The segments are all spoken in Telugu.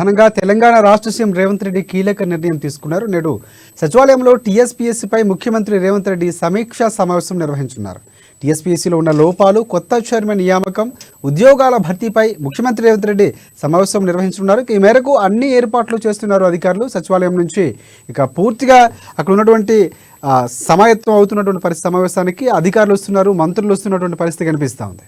ఘనంగా తెలంగాణ రాష్ట్ర సీఎం రేవంత్ రెడ్డి కీలక నిర్ణయం తీసుకున్నారు. నేడు సచివాలయంలో టీఎస్పీఎస్సీపై ముఖ్యమంత్రి రేవంత్ రెడ్డి సమీక్షా సమావేశం నిర్వహించున్నారు. టీఎస్పీఎస్సీలో ఉన్న లోపాలు, కొత్త చైర్మన్ నియామకం, ఉద్యోగాల భర్తీపై ముఖ్యమంత్రి రేవంత్ రెడ్డి సమావేశం నిర్వహించున్నారు. ఈ మేరకు అన్ని ఏర్పాట్లు చేస్తున్నారు అధికారులు. సచివాలయం నుంచి ఇక పూర్తిగా అక్కడ ఉన్నటువంటి సమాయత్తం అవుతున్నటువంటి పరిస్థితి, సమావేశానికి అధికారులు వస్తున్నారు, మంత్రులు వస్తున్నటువంటి పరిస్థితి కనిపిస్తూ ఉంది.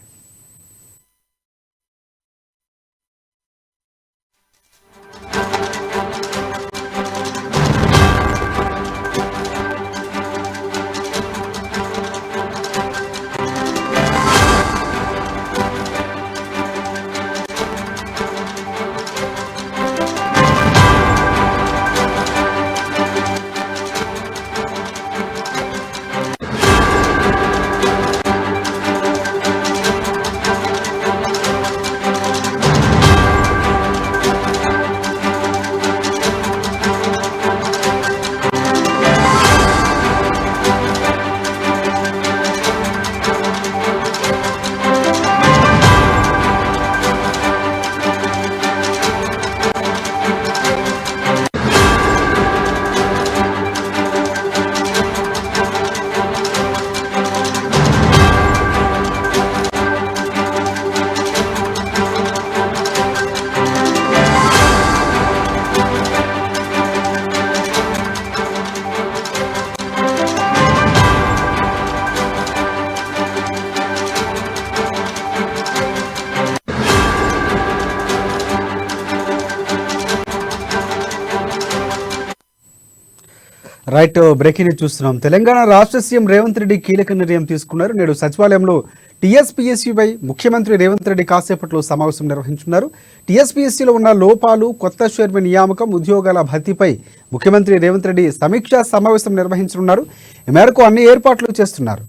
రైట్, బ్రేకింగ్ న్యూస్ చూస్తున్నాం. తెలంగాణ రాష్ట్ర సీఎం రేవంత్ రెడ్డి కీలక నిర్ణయం తీసుకున్నారు. నేడు సచివాలయంలో టీఎస్పీఎస్సీపై ముఖ్యమంత్రి రేవంత్ రెడ్డి కాసేపట్లో సమావేశం నిర్వహించున్నారు. టీఎస్పీఎస్సీలో ఉన్న లోపాలు, కొత్త చైర్మన్ నియామకం, ఉద్యోగాల భర్తీపై ముఖ్యమంత్రి రేవంత్ రెడ్డి సమీక్షా సమావేశం నిర్వహించనున్నారు. ఈ మేరకు అన్ని ఏర్పాట్లు చేస్తున్నారు.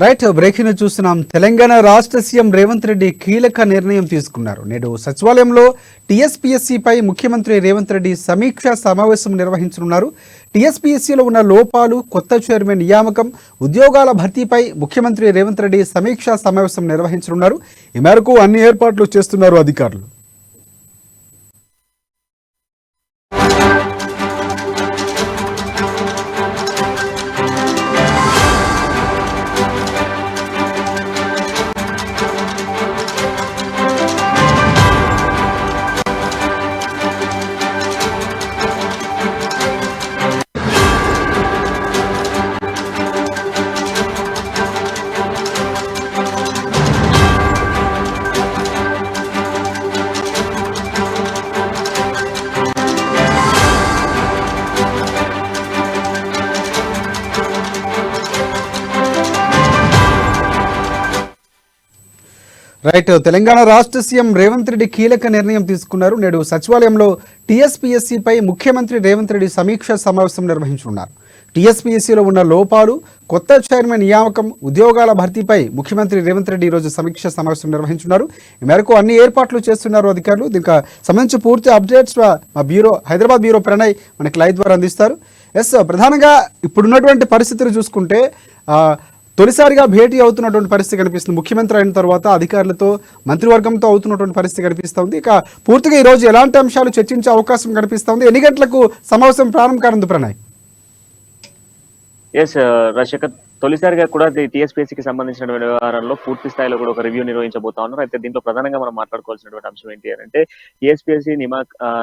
రైట్, బ్రేకింగ్ చూస్తున్నాం. తెలంగాణ రాష్ట్ర సీఎం రేవంత్ రెడ్డి కీలక నిర్ణయం తీసుకున్నారు. నేడు సచివాలయంలో టీఎస్పీఎస్సీపై ముఖ్యమంత్రి రేవంత్ రెడ్డి సమీక్షా సమావేశం నిర్వహించనున్నారు. టీఎస్పీఎస్సీలో ఉన్న లోపాలు, కొత్త చైర్మన్ నియామకం, ఉద్యోగాల భర్తీపై ముఖ్యమంత్రి రేవంత్ రెడ్డి సమీక్షా సమావేశం నిర్వహించనున్నారు. ఈ మేరకు అన్ని ఏర్పాట్లు చేస్తున్నారు అధికారులు. రైట్, తెలంగాణ రాష్ట్ర సీఎం రేవంత్ రెడ్డి కీలక నిర్ణయం తీసుకున్నారు. నేడు సచివాలయంలో టీఎస్పీఎస్సీపై ముఖ్యమంత్రి రేవంత్ రెడ్డి సమీక్షా సమావేశం నిర్వహించనున్నారు. టీఎస్పీఎస్సీలో ఉన్న లోపాలు, కొత్త చైర్మన్ నియామకం, ఉద్యోగాల భర్తీపై ముఖ్యమంత్రి రేవంత్ రెడ్డి ఈరోజు సమీక్షా సమావేశం నిర్వహించున్నారు. ఈ మేరకు అన్ని ఏర్పాట్లు చేస్తున్నారు అధికారులు. దీనికి సంబంధించి పూర్తి అప్డేట్స్ మా బ్యూరో, హైదరాబాద్ బ్యూరో ప్రణయ్ మనకి లైవ్ ద్వారా అందిస్తారు. ప్రధానంగా ఇప్పుడున్నటువంటి పరిస్థితులు చూసుకుంటే తొలిసారిగా భేటీ అవుతున్నటువంటి పరిస్థితి కనిపిస్తుంది. ముఖ్యమంత్రి అయిన తర్వాత అధికారులతో, మంత్రివర్గంతో అవుతున్నటువంటి పరిస్థితి కనిపిస్తుంది. ఇక పూర్తిగా ఈరోజు ఎలాంటి అంశాలు చర్చించే అవకాశం కనిపిస్తుంది? ఎన్ని గంటలకు సమావేశం ప్రారంభం కానుంది ప్రణయ్? ఎస్ రషకత్, తొలిసారిగా కూడా టీఎస్పీఎస్సీకి సంబంధించిన వ్యవహారంలో పూర్తి స్థాయిలో కూడా ఒక రివ్యూ నిర్వహించబోతా ఉన్నారు. అయితే దీంట్లో ప్రధానంగా మనం మాట్లాడుకోవాల్సినటువంటి అంశం ఏంటి అంటే టీఎస్పీఎస్సీ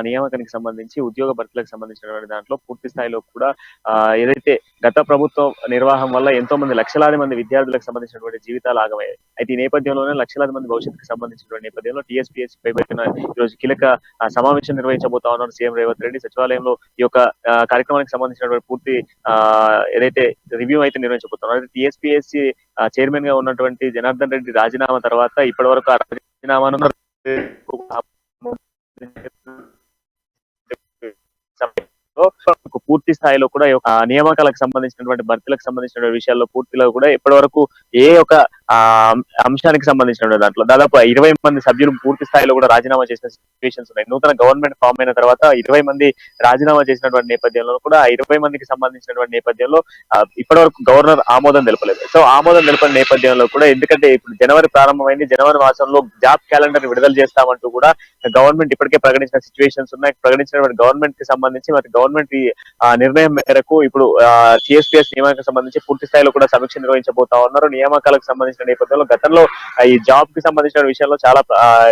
నియామకానికి సంబంధించి ఉద్యోగ భర్తీలకు సంబంధించినటువంటి దాంట్లో పూర్తి స్థాయిలో కూడా ఏదైతే గత ప్రభుత్వం నిర్వాహం వల్ల ఎంతో మంది లక్షలాది మంది విద్యార్థులకు సంబంధించినటువంటి జీవితాలు ఆగమయ్యాయి. అయితే ఈ నేపథ్యంలోనే లక్షలాది మంది భవిష్యత్తుకు సంబంధించినటువంటి నేపథ్యంలో టీఎస్పీఎస్సీ పై పెట్టిన ఈ రోజు కీలక సమావేశం నిర్వహించబోతా ఉన్నారు సీఎం రేవంత్ రెడ్డి. సచివాలయంలో ఈ యొక్క కార్యక్రమానికి సంబంధించినటువంటి పూర్తి ఏదైతే రివ్యూ అయితే నిర్వహించబోతున్నారు. టీఎస్పీఎస్సీ చైర్మన్ గా ఉన్నటువంటి జనార్దన్ రెడ్డి రాజీనామా తర్వాత ఇప్పటి వరకు ఆ రాజీనామాను పూర్తి స్థాయిలో కూడా నియామకాలకు సంబంధించినటువంటి భర్తీలకు సంబంధించిన విషయాల్లో పూర్తిలో కూడా ఇప్పటి వరకు ఏ ఒక అంశానికి సంబంధించిన దాంట్లో దాదాపు 20 మంది సభ్యులు పూర్తి స్థాయిలో కూడా రాజీనామా చేసిన సిచ్యువేషన్స్ ఉన్నాయి. నూతన గవర్నమెంట్ ఫామ్ అయిన తర్వాత 20 మంది రాజీనామా చేసినటువంటి నేపథ్యంలో కూడా 20 మందికి సంబంధించినటువంటి నేపథ్యంలో ఇప్పటి వరకు గవర్నర్ ఆమోదం తెలపలేదు. సో ఆమోదం తెలపని నేపథ్యంలో కూడా ఎందుకంటే ఇప్పుడు జనవరి ప్రారంభమైంది, జనవరి మాసంలో జాబ్ క్యాలెండర్ విడుదల చేస్తామంటూ కూడా గవర్నమెంట్ ఇప్పటికే ప్రకటించిన సిచ్యువేషన్స్ ఉన్నాయి. ప్రకటించినటువంటి గవర్నమెంట్ కి సంబంధించి మరి గవర్నమెంట్ నిర్ణయం మేరకు ఇప్పుడు టీఎస్పీఎస్ నియామకాలకు సంబంధించి పూర్తి స్థాయిలో కూడా సమీక్ష నిర్వహించబోతా ఉన్నారు. నియామకాలకు సంబంధించిన నేపథ్యంలో గతంలో ఈ జాబ్ కి సంబంధించిన విషయంలో చాలా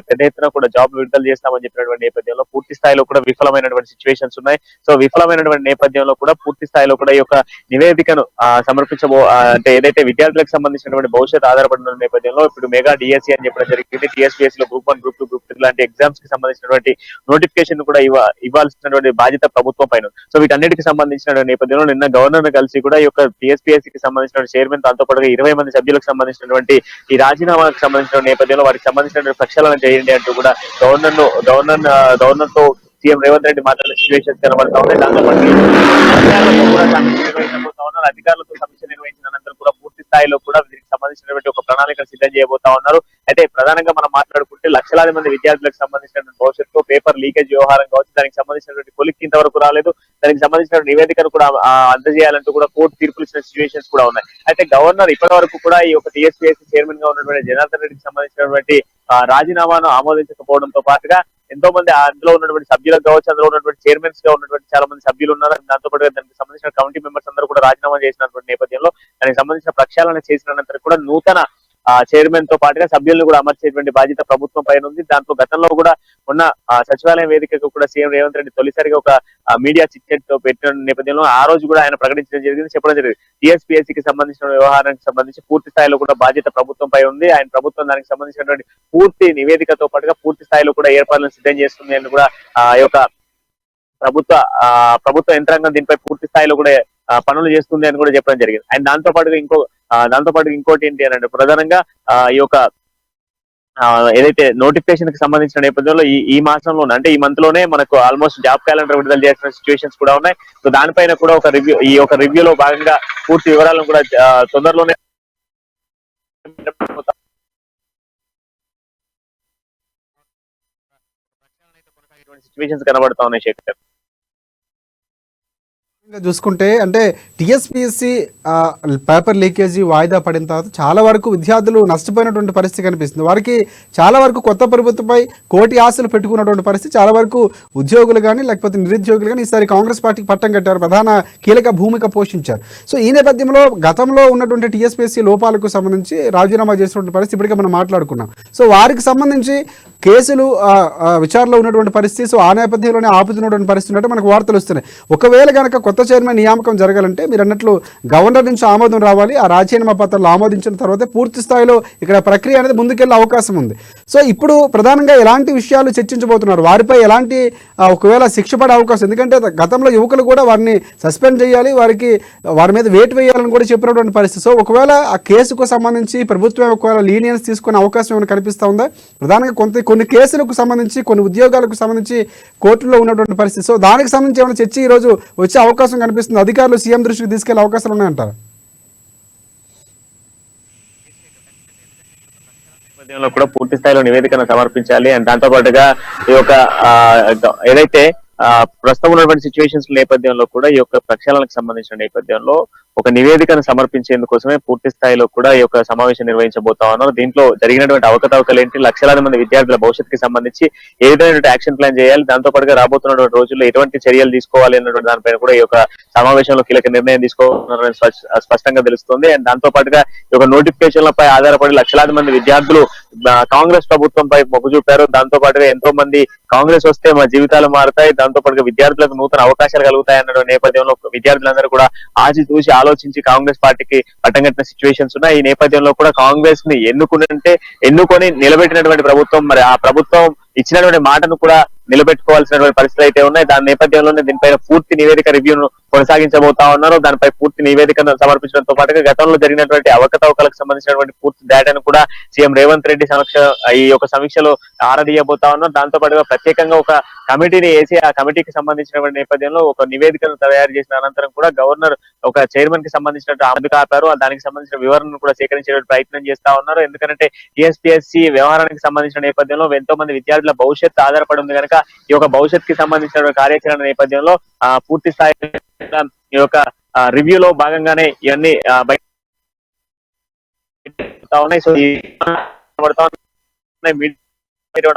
పెద్ద ఎత్తున కూడా జాబ్ విడుదల చేస్తామని చెప్పినటువంటి నేపథ్యంలో పూర్తి స్థాయిలో కూడా విఫలమైనటువంటి సిచ్యువేషన్స్ ఉన్నాయి. సో విఫలమైనటువంటి నేపథ్యంలో కూడా పూర్తి స్థాయిలో కూడా ఈ యొక్క నివేదికను అంటే ఏదైతే విద్యార్థులకు సంబంధించినటువంటి భవిష్యత్తు ఆధారపడిన నేపథ్యంలో ఇప్పుడు మెగా డిఎస్సీ అని చెప్పడం జరిగింది. టీఎస్పీఎస్ లో గ్రూప్ 1, గ్రూప్ 2, గ్రూప్ 3 లాంటి ఎగ్జామ్స్ కి సంబంధించినటువంటి నోటిఫికేషన్ కూడా ఇవ్వాల్సినటువంటి బాధ్యత ప్రభుత్వం పైన. సో వీటన్నిటికి సంబంధించిన నేపథ్యంలో నిన్న గవర్నర్ కలిసి కూడా ఈ యొక్క టీఎస్పీఎస్సీ కి సంబంధించిన చైర్మన్ దాంతో పాటుగా 20 మంది సభ్యులకు సంబంధించినటువంటి ఈ రాజీనామాకు సంబంధించిన నేపథ్యంలో వారికి సంబంధించిన ప్రక్షాళన చేయండి అంటూ కూడా గవర్నర్ తో సీఎం రేవంత్ రెడ్డి మాట్లాడిన సిచ్యువేషన్స్ కనబడతా ఉన్నాయి. దాంతో పాటు అధికారులతో కూడా సమీక్ష నిర్వహించబోతా ఉన్నారు. అధికారులతో సమీక్ష నిర్వహించిన అనంతరం కూడా పూర్తి స్థాయిలో కూడా దీనికి సంబంధించినటువంటి ఒక ప్రణాళిక సిద్ధం చేయబోతా ఉన్నారు. అయితే ప్రధానంగా మనం మాట్లాడుకుంటే లక్షలాది మంది విద్యార్థులకు సంబంధించినటువంటి భవిష్యత్తు పేపర్ లీకేజ్ వ్యవహారం కావచ్చు, దానికి సంబంధించినటువంటి కొలిక్కి ఇంతవరకు రాలేదు. దానికి సంబంధించిన నివేదికను కూడా అందజేయాలంటూ కూడా కోర్టు తీర్పులు ఇచ్చిన సిచ్యువేషన్స్ కూడా ఉన్నాయి. అయితే గవర్నర్ ఇప్పటి వరకు కూడా ఈ యొక్క టీఎస్పీఎస్సీ చైర్మన్ గా ఉన్నటువంటి జనార్దన్ రెడ్డికి సంబంధించినటువంటి రాజీనామాను ఆమోదించకపోవడంతో పాటుగా ఎంతో మంది అందులో ఉన్నటువంటి సభ్యులకు కావచ్చు, అందులో ఉన్నటువంటి చైర్మన్స్ గా ఉన్నటువంటి చాలా మంది సభ్యులు ఉన్నారు. దాంతో పాటు దానికి సంబంధించిన కమిటీ మెంబర్స్ అందరూ కూడా రాజీనామా చేసినటువంటి నేపథ్యంలో దానికి సంబంధించిన ప్రక్షాళన చేసిన అనంతరం కూడా నూతన చైర్మన్ తో పాటుగా సభ్యులను కూడా అమర్చేటువంటి బాధ్యత ప్రభుత్వం పైన ఉంది. దాంట్లో గతంలో కూడా ఉన్న సచివాలయం వేదికకు కూడా సీఎం రేవంత్ రెడ్డి తొలిసారిగా ఒక మీడియా చిట్ పెట్టిన నేపథ్యంలో ఆ రోజు కూడా ఆయన ప్రకటించడం జరిగింది, చెప్పడం జరిగింది. టీఎస్పీఎస్సీకి సంబంధించిన వ్యవహారానికి సంబంధించి పూర్తి స్థాయిలో కూడా బాధ్యత ప్రభుత్వం పై ఉంది. ఆయన ప్రభుత్వం దానికి సంబంధించినటువంటి పూర్తి నివేదికతో పాటుగా పూర్తి స్థాయిలో కూడా ఏర్పాట్లను సిద్ధం చేస్తుంది అని కూడా ఈ యొక్క ప్రభుత్వ యంత్రాంగం దీనిపై పూర్తి స్థాయిలో కూడా పనులు చేస్తుంది అని కూడా చెప్పడం జరిగింది. అండ్ దాంతో పాటుగా ఇంకోటి ఏంటి అని అంటే ప్రధానంగా ఈ యొక్క ఏదైతే నోటిఫికేషన్ కి సంబంధించిన నేపథ్యంలో ఈ మాసంలోనే అంటే ఈ మంత్ లోనే మనకు ఆల్మోస్ట్ జాబ్ క్యాలెండర్ విడుదల చేసిన సిచ్యువేషన్స్ కూడా ఉన్నాయి. సో దానిపైన కూడా ఒక రివ్యూలో భాగంగా పూర్తి వివరాలను కూడా తొందరలోనే సిచ్యువేషన్స్ కనబడతా ఉన్నాయి. శేఖర్ చూసుకుంటే అంటే టీఎస్పీఎస్సీ పేపర్ లీకేజీ వాయిదా పడిన తర్వాత చాలా వరకు విద్యార్థులు నష్టపోయినటువంటి పరిస్థితి కనిపిస్తుంది. వారికి చాలా వరకు కొత్త ప్రభుత్వంపై కోటి ఆశలు పెట్టుకున్నటువంటి పరిస్థితి. చాలా వరకు ఉద్యోగులు కానీ లేకపోతే నిరుద్యోగులు కానీ ఈసారి కాంగ్రెస్ పార్టీకి పట్టం కట్టారు, ప్రధాన కీలక భూమిక పోషించారు. సో ఈ నేపథ్యంలో గతంలో ఉన్నటువంటి టీఎస్పీఎస్సీ లోపాలకు సంబంధించి రాజీనామా చేసినటువంటి పరిస్థితి ఇప్పటికే మనం మాట్లాడుకున్నాం. సో వారికి సంబంధించి కేసులు విచారణలో ఉన్నటువంటి పరిస్థితి. సో ఆ నేపథ్యంలోనే ఆపుతున్నటువంటి పరిస్థితి ఉన్నట్టు మనకు వార్తలు వస్తున్నాయి. ఒకవేళ కనుక కొత్త చైర్మన్ నియామకం జరగాలంటే మీరు అన్నట్లు గవర్నర్ నుంచి ఆమోదం రావాలి. ఆ రాజీనామా పత్రాలు ఆమోదించిన తర్వాత పూర్తి స్థాయిలో ఇక్కడ ప్రక్రియ అనేది ముందుకెళ్ళే అవకాశం ఉంది. సో ఇప్పుడు ప్రధానంగా ఎలాంటి విషయాలు చర్చించబోతున్నారు, వారిపై ఎలాంటి ఒకవేళ శిక్ష పడే అవకాశం, ఎందుకంటే గతంలో యువకులు కూడా వారిని సస్పెండ్ చేయాలి, వారి మీద వేటు వేయాలని కూడా చెప్పినటువంటి పరిస్థితి. సో ఒకవేళ ఆ కేసుకు సంబంధించి ప్రభుత్వం ఒకవేళ లీనియన్స్ తీసుకునే అవకాశం ఏమైనా కనిపిస్తూ ఉందా? ప్రధానంగా కొన్ని కేసులకు సంబంధించి కొన్ని ఉద్యోగాలకు సంబంధించి కోర్టులో ఉన్నటువంటి పరిస్థితి. సో దానికి సంబంధించి ఏమైనా చర్చ ఈ రోజు వచ్చే అవకాశం కనిపిస్తుంది? అధికారులు సీఎం దృష్టికి తీసుకెళ్లే అవకాశాలు ఉన్నాయంటారు? కూడా పూర్తి స్థాయిలో నివేదికను సమర్పించాలి. అండ్ దాంతో పాటుగా ఈ యొక్క ఏదైతే ప్రస్తుతం ఉన్నటువంటి సిచ్యువేషన్స్ నేపథ్యంలో కూడా ఈ యొక్క ప్రక్షాళనకు సంబంధించిన నేపథ్యంలో ఒక నివేదికను సమర్పించేందుకోసమే పూర్తి స్థాయిలో కూడా ఈ యొక్క సమావేశం నిర్వహించబోతా ఉన్నారు. దీంట్లో జరిగినటువంటి అవకతవకలు ఏంటి, లక్షలాది మంది విద్యార్థుల భవిష్యత్తుకి సంబంధించి ఏ విధమైనటువంటి యాక్షన్ ప్లాన్ చేయాలి, దాంతో పాటుగా రాబోతున్నటువంటి రోజుల్లో ఎటువంటి చర్యలు తీసుకోవాలి అన్నటువంటి దానిపైన కూడా ఈ యొక్క సమావేశంలో కీలక నిర్ణయం తీసుకోవాలని స్పష్టంగా తెలుస్తుంది. అండ్ దాంతో పాటుగా ఈ యొక్క నోటిఫికేషన్లపై ఆధారపడి లక్షలాది మంది విద్యార్థులు కాంగ్రెస్ ప్రభుత్వంపై మొగ్గు చూపారు. దాంతో పాటుగా ఎంతో మంది కాంగ్రెస్ వస్తే మా జీవితాలు మారుతాయి, దాంతో పాటుగా విద్యార్థులకు నూతన అవకాశాలు కలుగుతాయి అన్న నేపథ్యంలో విద్యార్థులందరూ కూడా ఆచితూచి ఆలోచించి కాంగ్రెస్ పార్టీకి పట్టం కట్టిన సిచ్యువేషన్స్ ఉన్నాయి. ఈ నేపథ్యంలో కూడా కాంగ్రెస్ ని ఎన్నుకొని నిలబెట్టినటువంటి ప్రభుత్వం, మరి ఆ ప్రభుత్వం ఇచ్చినటువంటి మాటను కూడా నిలబెట్టుకోవాల్సినటువంటి పరిస్థితులు అయితే ఉన్నాయి. దాని నేపథ్యంలోనే దీనిపైన పూర్తి నివేదిక రివ్యూను కొనసాగించబోతా ఉన్నారు. దానిపై పూర్తి నివేదికను సమర్పించడంతో పాటుగా గతంలో జరిగినటువంటి అవకతవకలకు సంబంధించినటువంటి పూర్తి డేటాను కూడా సీఎం రేవంత్ రెడ్డి ఈ యొక్క సమీక్షలో ఆరాధియబోతా ఉన్నారు. దాంతో పాటుగా ప్రత్యేకంగా ఒక కమిటీని వేసి ఆ కమిటీకి సంబంధించినటువంటి నేపథ్యంలో ఒక నివేదికను తయారు చేసిన అనంతరం కూడా గవర్నర్ ఒక చైర్మన్ కి సంబంధించినట్టు అందుకు ఆపారు. దానికి సంబంధించిన వివరణను కూడా సేకరించే ప్రయత్నం చేస్తా ఉన్నారు. ఎందుకంటే టీఎస్పీఎస్సీ వ్యవహారానికి సంబంధించిన నేపథ్యంలో ఎంతో మంది విద్యార్థుల భవిష్యత్తు ఆధారపడి ఉంది కనుక ఈ యొక్క భవిష్యత్ కి సంబంధించిన కార్యాచరణ నేపథ్యంలో పూర్తి స్థాయి ఈ యొక్క రివ్యూలో భాగంగానే ఇవన్నీ ఉన్నాయి. సో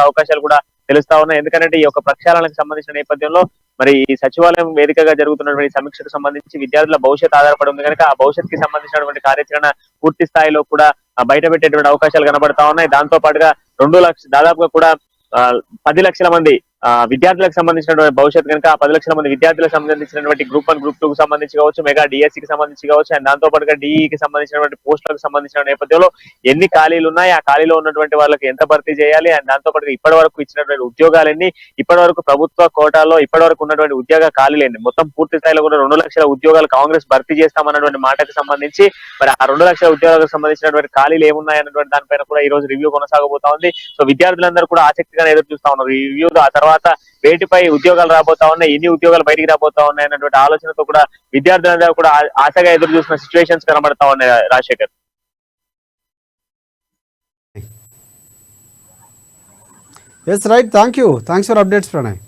అవకాశాలు కూడా తెలుస్తా ఉన్నాయి. ఎందుకంటే ఈ యొక్క ప్రక్షాళనకు సంబంధించిన నేపథ్యంలో మరి ఈ సచివాలయం వేదికగా జరుగుతున్నటువంటి సమీక్షకు సంబంధించి విద్యార్థుల భవిష్యత్ ఆధారపడి ఉంది కనుక ఆ భవిష్యత్ కి సంబంధించినటువంటి కార్యాచరణ పూర్తి స్థాయిలో కూడా బయట పెట్టేటువంటి అవకాశాలు కనబడతా ఉన్నాయి. దాంతో పాటుగా దాదాపుగా కూడా 10 లక్షల మంది విద్యార్థులకు సంబంధించినటువంటి భవిష్యత్తు కనుక ఆ 10 లక్షల మంది విద్యార్థులకు సంబంధించినటువంటి గ్రూప్ 1 గ్రూప్ 2 కు సంబంధించి కావచ్చు, మెగా డిఎస్సికి సంబంధించి కావచ్చు, అండ్ దాంతో పాటుగా డిఈకి సంబంధించినటువంటి పోస్టులకు సంబంధించిన నేపథ్యంలో ఎన్ని ఖాళీలు ఉన్నాయి, ఆ ఖాళీలో ఉన్నటువంటి వాళ్ళకి ఎంత భర్తీ చేయాలి, అండ్ దాంతో పాటుగా ఇప్పటి వరకు ఇచ్చినటువంటి ఉద్యోగాలన్నీ, ఇప్పటి వరకు ప్రభుత్వ కోటాలో ఇప్పటి వరకు ఉన్నటువంటి ఉద్యోగ ఖాళీలేండి, మొత్తం పూర్తి స్థాయిలో కూడా 2 లక్షల ఉద్యోగాలు కాంగ్రెస్ భర్తీ చేస్తామన్నటువంటి మాటకు సంబంధించి మరి ఆ 2 లక్షల ఉద్యోగాలకు సంబంధించినటువంటి ఖాళీలు ఏమున్నాయన్నటువంటి దానిపైన కూడా ఈ రోజు రివ్యూ కొనసాగబోతా ఉంది. సో విద్యార్థులందరూ కూడా ఆసక్తిగా ఎదురు చూస్తా ఉన్నారు ఈ రివ్యూ. ఆ తర్వాత వేటిపై ఉద్యోగాలు రాబోతా ఉన్నాయి, ఎన్ని ఉద్యోగాలు బయటికి రాబోతా ఉన్నాయి అన్నటువంటి ఆలోచనతో కూడా విద్యార్థులందరూ కూడా ఆశగా ఎదురు చూసిన సిచ్యువేషన్స్ కనబడతా ఉన్నాయి. Rajasekhar. Yes right, thanks for updates Pranay.